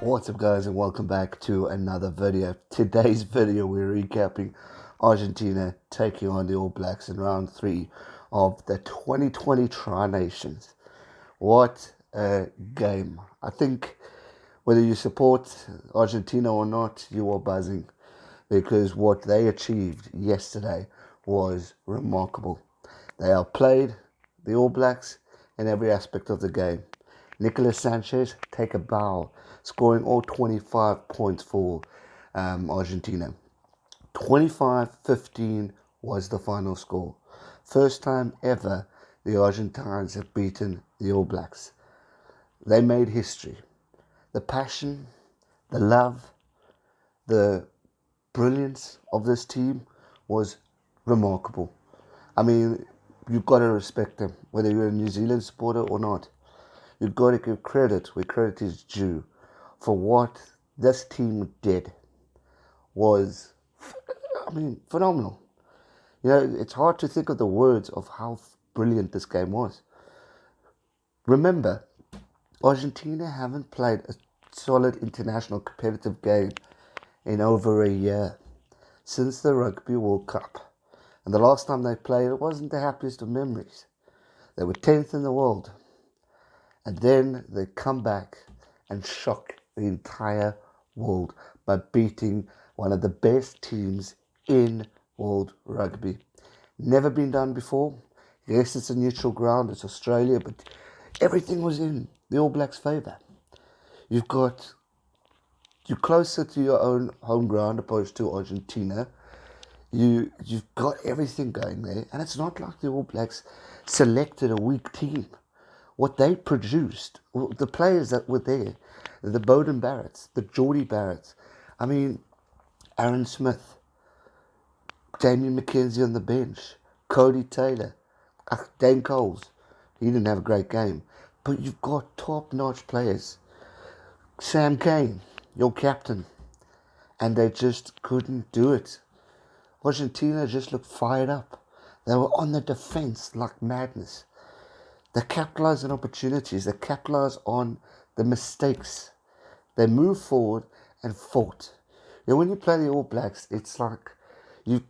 What's up guys, and welcome back to another video. Today's video we're recapping Argentina taking on the All Blacks in round 3 of the 2020 Tri-Nations. What a game. I think whether you support Argentina or not, you are buzzing because what they achieved yesterday was remarkable. They outplayed the All Blacks in every aspect of the game. Nicolás Sánchez take a bow, scoring all 25 points for Argentina. 25-15 was the final score. First time ever the Argentines have beaten the All Blacks. They made history. The passion, the love, the brilliance of this team was remarkable. I mean, you've got to respect them, whether you're a New Zealand supporter or not. You've got to give credit where credit is due for what this team did was, phenomenal. You know, it's hard to think of the words of how brilliant this game was. Remember, Argentina haven't played a solid international competitive game in over a year since the Rugby World Cup. And the last time they played, it wasn't the happiest of memories. They were 10th in the world. And then they come back and shock the entire world by beating one of the best teams in world rugby. Never been done before. Yes, it's a neutral ground, it's Australia, but everything was in the All Blacks' favour. You're closer to your own home ground opposed to Argentina. You've got everything going there, and it's not like the All Blacks selected a weak team. What they produced, the players that were there, the Beauden Barretts, the Geordie Barretts, Aaron Smith, Damien McKenzie on the bench, Cody Taylor, Dane Coles. He didn't have a great game, but you've got top-notch players. Sam Cane, your captain, and they just couldn't do it. Argentina just looked fired up. They were on the defense like madness. They capitalized on opportunities. They capitalized on the mistakes. They moved forward and fought. You know, when you play the All Blacks, it's like you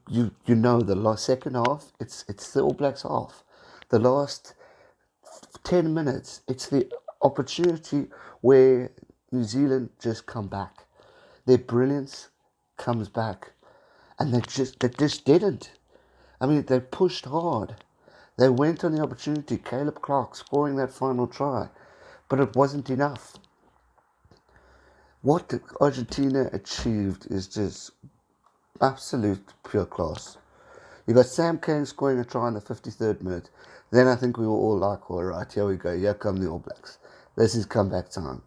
know the last second half. It's the All Blacks half. The last 10 minutes, it's the opportunity where New Zealand just come back. Their brilliance comes back, and they just didn't. They pushed hard. They went on the opportunity. Caleb Clark scoring that final try, but it wasn't enough. What Argentina achieved is just absolute pure class. You got Sam Cane scoring a try in the 53rd minute. Then I think we were all like, all right, here we go. Here come the All Blacks. This is comeback time.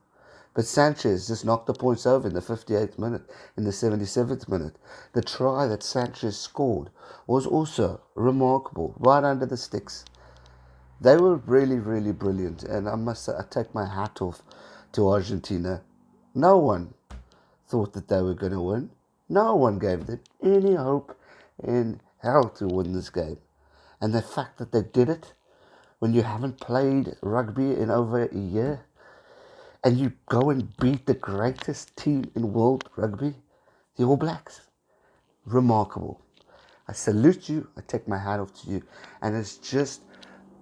But Sanchez just knocked the points over in the 58th minute, in the 77th minute. The try that Sanchez scored was also remarkable, right under the sticks. They were really, really brilliant, and I must say, I take my hat off to Argentina. No one thought that they were going to win. No one gave them any hope in hell to win this game. And the fact that they did it when you haven't played rugby in over a year, and you go and beat the greatest team in world rugby, the All Blacks. Remarkable. I salute you. I take my hat off to you. And it's just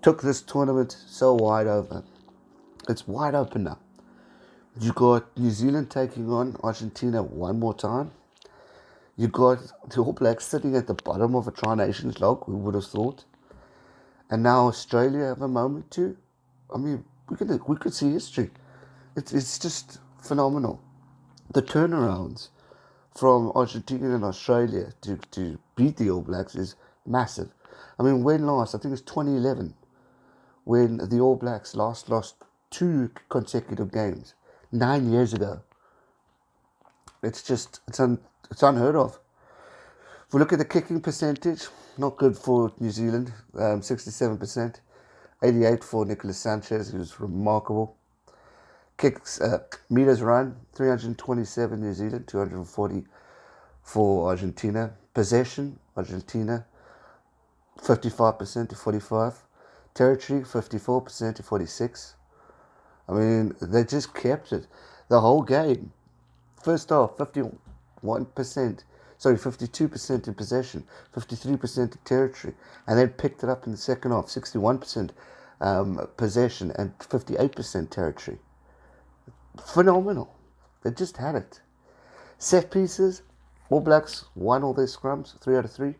took this tournament so wide open. It's wide open now. You got New Zealand taking on Argentina one more time. You got the All Blacks sitting at the bottom of a Tri-Nations log, we would have thought. And now Australia have a moment too. We could see history. It's just phenomenal. The turnarounds from Argentina and Australia to beat the All Blacks is massive. When last? I think it's 2011 when the All Blacks last lost 2 consecutive games. 9 years ago. It's unheard of. If we look at the kicking percentage, not good for New Zealand, 67%. 88 for Nicolás Sánchez, who's remarkable. Kicks, meters run, 327 New Zealand, 240 for Argentina. Possession, Argentina, 55% to 45. Territory, 54% to 46. They just kept it. The whole game. First half, 52% in possession, 53% in territory, and then picked it up in the second half, 61% possession and 58% territory. Phenomenal. They just had it. Set pieces, All Blacks won all their scrums, 3 out of 3.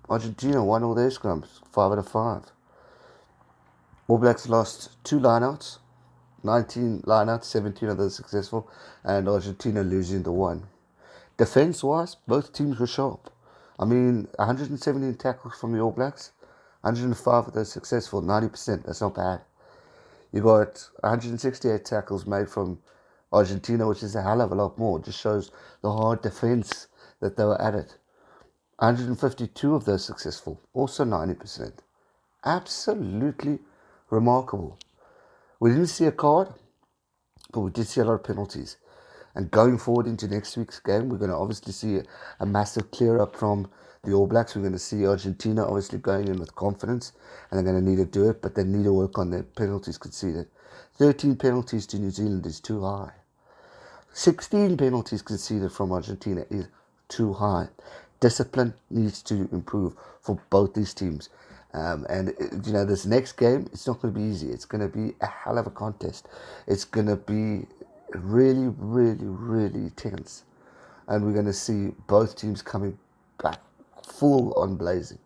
Argentina won all their scrums, 5 out of 5. All Blacks lost 2 lineouts, 19 lineouts, 17 of those successful, and Argentina losing the 1. Defense-wise, both teams were sharp. I mean, 117 tackles from the All Blacks, 105 of those successful, 90%. That's not bad. You got 168 tackles made from Argentina, which is a hell of a lot more. It just shows the hard defense that they were at it. 152 of those successful, also 90%. Absolutely remarkable. We didn't see a card, but we did see a lot of penalties. And going forward into next week's game, we're going to obviously see a massive clear up from the All Blacks. We're going to see Argentina obviously going in with confidence, and they're going to need to do it, but they need to work on their penalties conceded. 13 penalties to New Zealand is too high. 16 penalties conceded from Argentina is too high. Discipline needs to improve for both these teams. This next game, it's not going to be easy. It's going to be a hell of a contest. It's going to be really, really, really tense. And we're going to see both teams coming back full on blazing.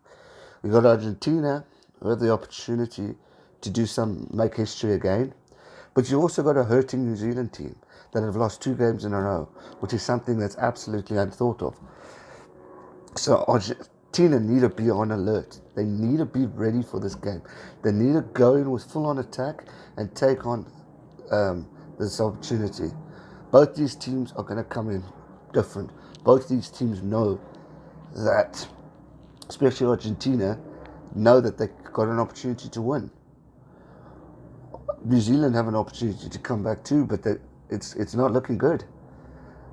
We got Argentina with the opportunity to make history again. But you also got a hurting New Zealand team that have lost 2 games in a row, which is something that's absolutely unthought of. So Argentina need to be on alert. They need to be ready for this game. They need to go in with full-on attack and take on this opportunity. Both these teams are going to come in different. Both these teams know that, especially Argentina, know that they've got an opportunity to win. New Zealand have an opportunity to come back too, but it's not looking good.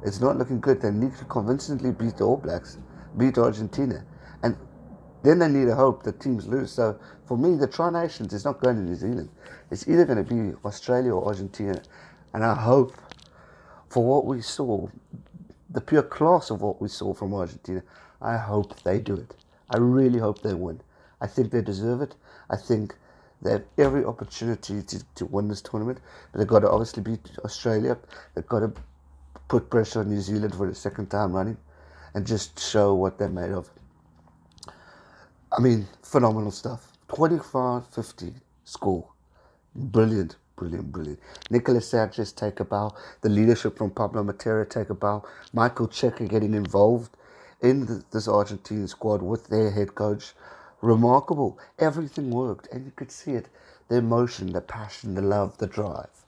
It's not looking good. They need to convincingly beat the All Blacks, beat Argentina, and then they need to hope that teams lose. So for me, the Tri Nations is not going to New Zealand. It's either going to be Australia or Argentina, and I hope for what we saw, the pure class of what we saw from Argentina, I hope they do it. I really hope they win. I think they deserve it. I think they have every opportunity to win this tournament, but they've got to obviously beat Australia. They've got to put pressure on New Zealand for the second time running and just show what they're made of. I mean, phenomenal stuff. 25-50 score. Brilliant, brilliant, brilliant. Nicolás Sánchez take a bow. The leadership from Pablo Matera take a bow. Michael Cheika getting involved in this Argentine squad with their head coach. Remarkable. Everything worked, and you could see it. The emotion, the passion, the love, the drive.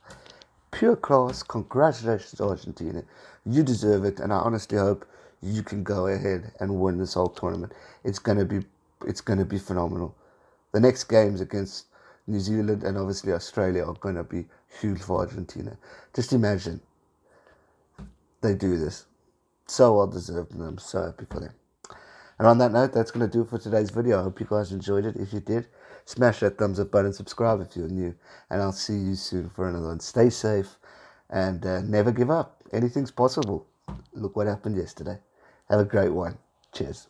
Pure class. Congratulations, Argentina. You deserve it, and I honestly hope you can go ahead and win this whole tournament. It's gonna be phenomenal. The next games against New Zealand and obviously Australia are gonna be huge for Argentina. Just imagine they do this. So well deserved, and I'm so happy for them. And on that note, that's going to do it for today's video. I hope you guys enjoyed it. If you did, smash that thumbs up button, subscribe if you're new, and I'll see you soon for another one. Stay safe and never give up. Anything's possible. Look what happened yesterday. Have a great one. Cheers.